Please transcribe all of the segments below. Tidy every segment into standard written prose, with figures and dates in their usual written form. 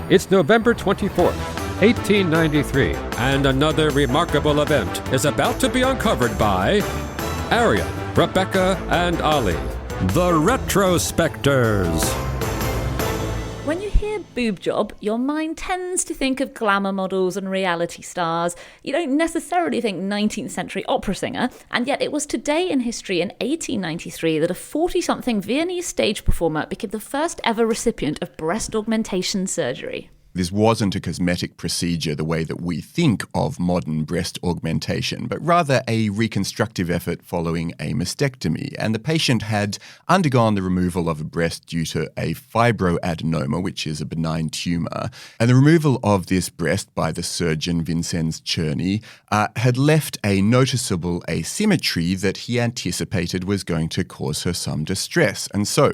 It's November 24th, 1893, and another remarkable event is about to be uncovered by Arion, Rebecca, and Olly, the Retrospectors. When you hear boob job, your mind tends to think of glamour models and reality stars. You don't necessarily think 19th century opera singer, and yet it was today in history in 1893 that a 40-something Viennese stage performer became the first ever recipient of breast augmentation surgery. This wasn't a cosmetic procedure the way that we think of modern breast augmentation, but rather a reconstructive effort following a mastectomy. And the patient had undergone the removal of a breast due to a fibroadenoma, which is a benign tumour. And the removal of this breast by the surgeon Vincenz Czerny had left a noticeable asymmetry that he anticipated was going to cause her some distress. And so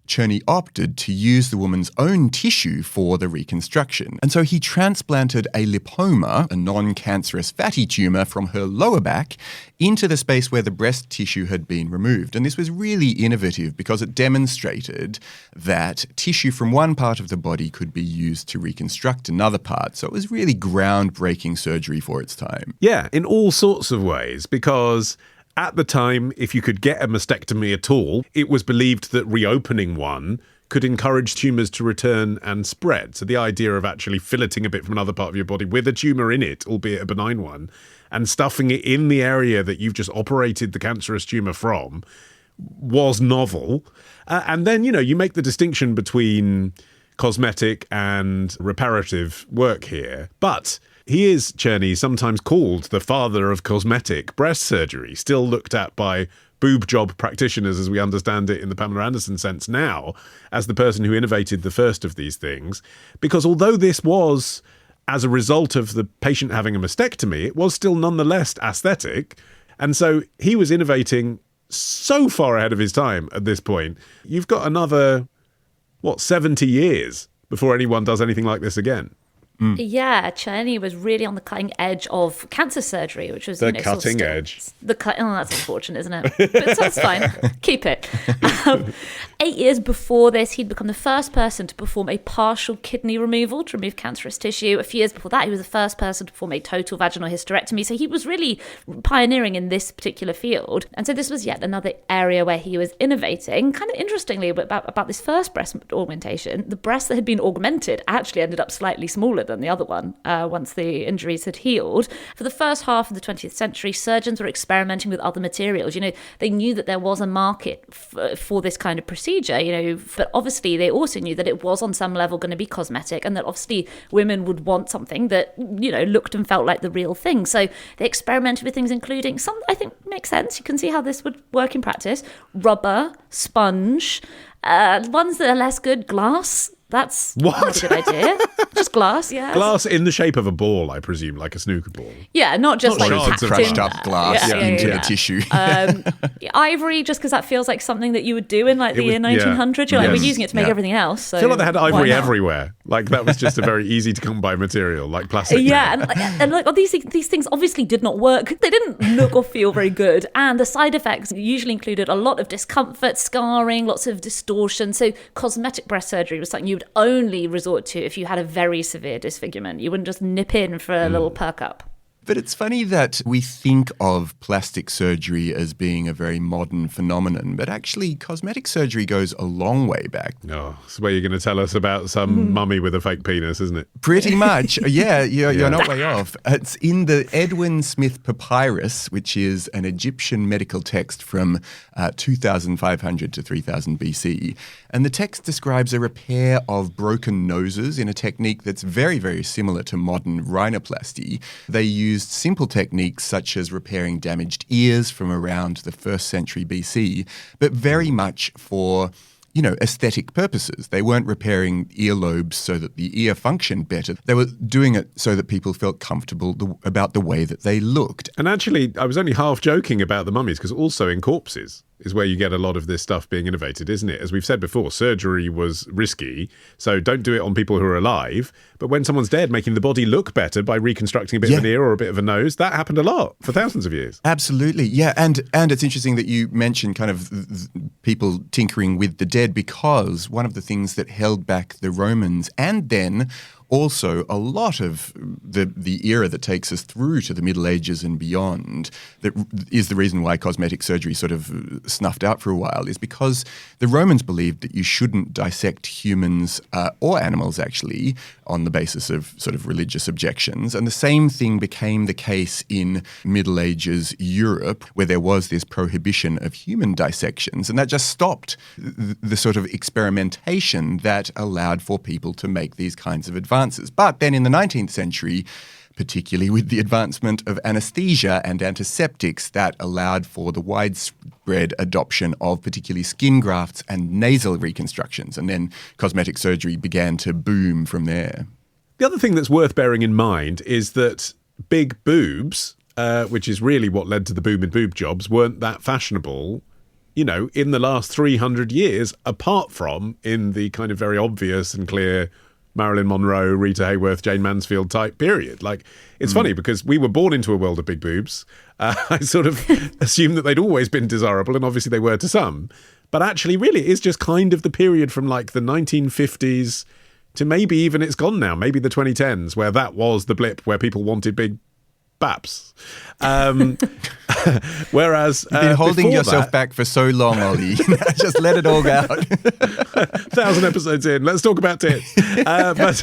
Czerny opted to use the woman's own tissue for the reconstruction. And so he transplanted a lipoma, a non-cancerous fatty tumour, from her lower back into the space where the breast tissue had been removed. And this was really innovative because it demonstrated that tissue from one part of the body could be used to reconstruct another part. So it was really groundbreaking surgery for its time. Yeah, in all sorts of ways, because at the time, if you could get a mastectomy at all, it was believed that reopening one could encourage tumours to return and spread. So the idea of actually filleting a bit from another part of your body with a tumour in it, albeit a benign one, and stuffing it in the area that you've just operated the cancerous tumour from was novel. And then, you make the distinction between cosmetic and reparative work here. But he is, Czerny, sometimes called the father of cosmetic breast surgery, still looked at by boob job practitioners, as we understand it in the Pamela Anderson sense now, as the person who innovated the first of these things. Because although this was as a result of the patient having a mastectomy, it was still nonetheless aesthetic. And so he was innovating so far ahead of his time at this point. You've got another, 70 years before anyone does anything like this again. Yeah, Czerny was really on the cutting edge of cancer surgery, which was the cutting edge. That's unfortunate, isn't it? But that's fine. Keep it. 8 years before this, he'd become the first person to perform a partial kidney removal to remove cancerous tissue. A few years before that, he was the first person to perform a total vaginal hysterectomy. So he was really pioneering in this particular field. And so this was yet another area where he was innovating. Kind of interestingly about this first breast augmentation, the breast that had been augmented actually ended up slightly smaller than the other one once the injuries had healed. For the first half of the 20th century, surgeons were experimenting with other materials. They knew that there was a market for this kind of procedure, but obviously they also knew that it was on some level going to be cosmetic, and that obviously women would want something that, looked and felt like the real thing. So they experimented with things including some, I think, makes sense. You can see how this would work in practice. Rubber, sponge, ones that are less good, glass. That's not a good idea. Just glass, yeah. Glass in the shape of a ball, I presume, like a snooker ball. Yeah, not just like shards of crushed up glass into the tissue. Ivory, just because that feels like something that you would do in the year 1900. You're we're using it to make everything else. So I feel like they had ivory everywhere. Like that was just a very easy to come by material, like plastic. Yeah, and these things obviously did not work. They didn't look or feel very good, and the side effects usually included a lot of discomfort, scarring, lots of distortion. So cosmetic breast surgery was something you would only resort to if you had a very severe disfigurement. You wouldn't just nip in for a little perk up. But it's funny that we think of plastic surgery as being a very modern phenomenon, but actually cosmetic surgery goes a long way back. Oh, that's where you're going to tell us about some mummy with a fake penis, isn't it? Pretty much. Yeah, you're not way off. It's in the Edwin Smith Papyrus, which is an Egyptian medical text from 2500 to 3000 BC. And the text describes a repair of broken noses in a technique that's very, very similar to modern rhinoplasty. They used simple techniques such as repairing damaged ears from around the 1st century BC, but very much for, aesthetic purposes. They weren't repairing earlobes so that the ear functioned better. They were doing it so that people felt comfortable about the way that they looked. And actually, I was only half joking about the mummies, because also in corpses, is where you get a lot of this stuff being innovated, isn't it? As we've said before, surgery was risky, so don't do it on people who are alive. But when someone's dead, making the body look better by reconstructing a bit of an ear or a bit of a nose, that happened a lot for thousands of years. Absolutely, yeah. And it's interesting that you mentioned kind of people tinkering with the dead, because one of the things that held back the Romans, and then also a lot of the era that takes us through to the Middle Ages and beyond, that is the reason why cosmetic surgery sort of snuffed out for a while, is because the Romans believed that you shouldn't dissect humans or animals, actually, on the basis of sort of religious objections. And the same thing became the case in Middle Ages Europe, where there was this prohibition of human dissections. And that just stopped the sort of experimentation that allowed for people to make these kinds of advances. But then in the 19th century, particularly with the advancement of anesthesia and antiseptics, that allowed for the widespread adoption of particularly skin grafts and nasal reconstructions. And then cosmetic surgery began to boom from there. The other thing that's worth bearing in mind is that big boobs, which is really what led to the boom in boob jobs, weren't that fashionable, you know, in the last 300 years, apart from in the kind of very obvious and clear Marilyn Monroe, Rita Hayworth, Jane Mansfield type period. Like, it's funny because we were born into a world of big boobs. I sort of assumed that they'd always been desirable, and obviously they were to some. But actually, really, it is just kind of the period from like the 1950s to maybe even it's gone now, maybe the 2010s, where that was the blip where people wanted big baps. Whereas you've been holding yourself back for so long, Olly. Just let it all out. 1,000 episodes in, let's talk about tits. But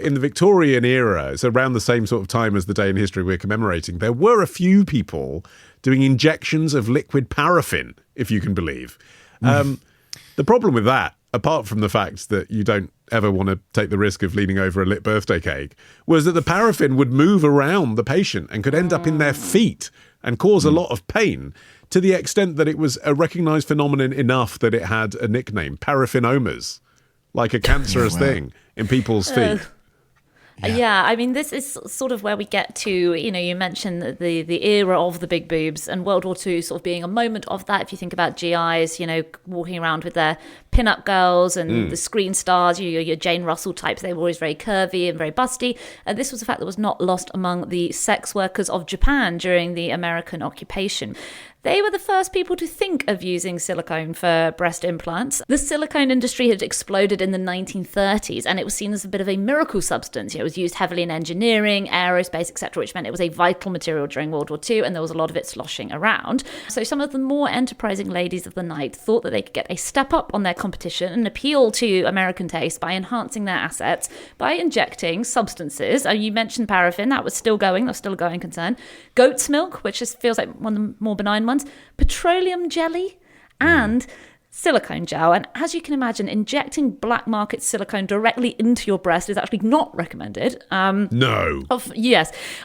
in the Victorian era, so around the same sort of time as the day in history we're commemorating, there were a few people doing injections of liquid paraffin, if you can believe. The problem with that, apart from the fact that you don't ever want to take the risk of leaning over a lit birthday cake, was that the paraffin would move around the patient and could end up in their feet and cause a lot of pain, to the extent that it was a recognised phenomenon enough that it had a nickname, paraffinomas, like a cancerous thing in people's feet. Yeah, I mean, this is sort of where we get to, you know, you mentioned the era of the big boobs, and World War II sort of being a moment of that. If you think about GIs, you know, walking around with their pin-up girls and the screen stars, your Jane Russell types, they were always very curvy and very busty. And this was a fact that was not lost among the sex workers of Japan during the American occupation. They were the first people to think of using silicone for breast implants. The silicone industry had exploded in the 1930s, and it was seen as a bit of a miracle substance. You know, it was used heavily in engineering, aerospace, etc., which meant it was a vital material during World War II, and there was a lot of it sloshing around. So some of the more enterprising ladies of the night thought that they could get a step up on their competition and appeal to American taste by enhancing their assets by injecting substances. You mentioned paraffin, that was still going, that's still a going concern. Goat's milk, which just feels like one of the more benign ones, petroleum jelly, and silicone gel. And as you can imagine, injecting black market silicone directly into your breast is actually not recommended. No.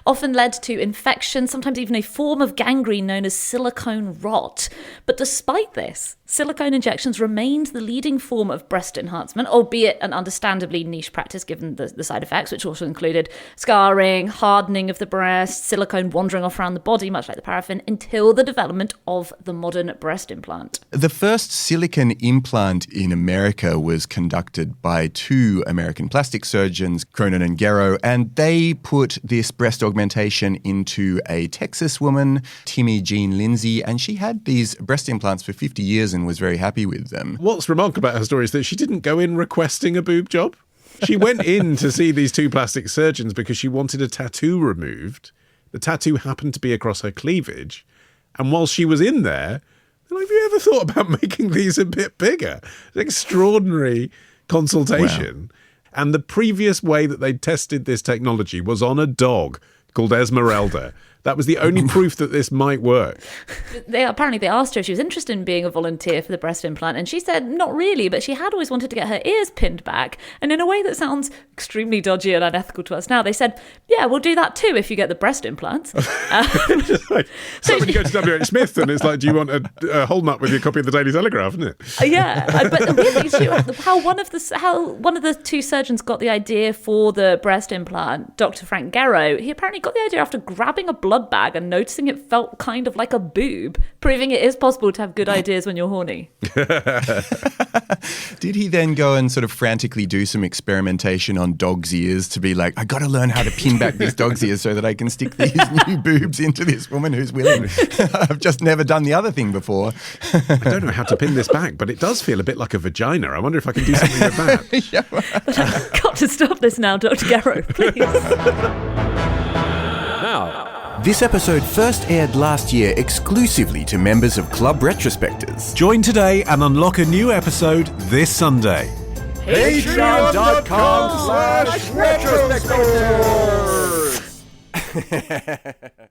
Often led to infection, sometimes even a form of gangrene known as silicone rot. But despite this, silicone injections remained the leading form of breast enhancement, albeit an understandably niche practice given the side effects, which also included scarring, hardening of the breast, silicone wandering off around the body, much like the paraffin, until the development of the modern breast implant. The first silicone implant in America was conducted by two American plastic surgeons, Cronin and Gerow, and they put this breast augmentation into a Texas woman, Timmie Jean Lindsay, and she had these breast implants for 50 years and was very happy with them. What's remarkable about her story is that she didn't go in requesting a boob job. She went in to see these two plastic surgeons because she wanted a tattoo removed. The tattoo happened to be across her cleavage. And while she was in there, they're like, have you ever thought about making these a bit bigger? An extraordinary consultation. Wow. And the previous way that they'd tested this technology was on a dog called Esmeralda. That was the only proof that this might work. They asked her if she was interested in being a volunteer for the breast implant, and she said not really, but she had always wanted to get her ears pinned back. And in a way that sounds extremely dodgy and unethical to us now, they said, yeah, we'll do that too if you get the breast implants. Like, so when you go to W.H. Smith and it's like, do you want a whole nut with your copy of the Daily Telegraph, isn't it? Yeah, but really, how one of the two surgeons got the idea for the breast implant, Dr. Frank Gerow, he apparently got the idea after grabbing a blood blood bag and noticing it felt kind of like a boob, proving it is possible to have good ideas when you're horny. Did he then go and sort of frantically do some experimentation on dogs' ears to be like, I got to learn how to pin back this dog's ears so that I can stick these new boobs into this woman who's willing? I've just never done the other thing before. I don't know how to pin this back, but it does feel a bit like a vagina. I wonder if I can do something with that. I've got to stop this now, Dr. Gerow, please. Now, This episode first aired last year exclusively to members of Club Retrospectors. Join today and unlock a new episode this Sunday. Patreon.com/retrospectors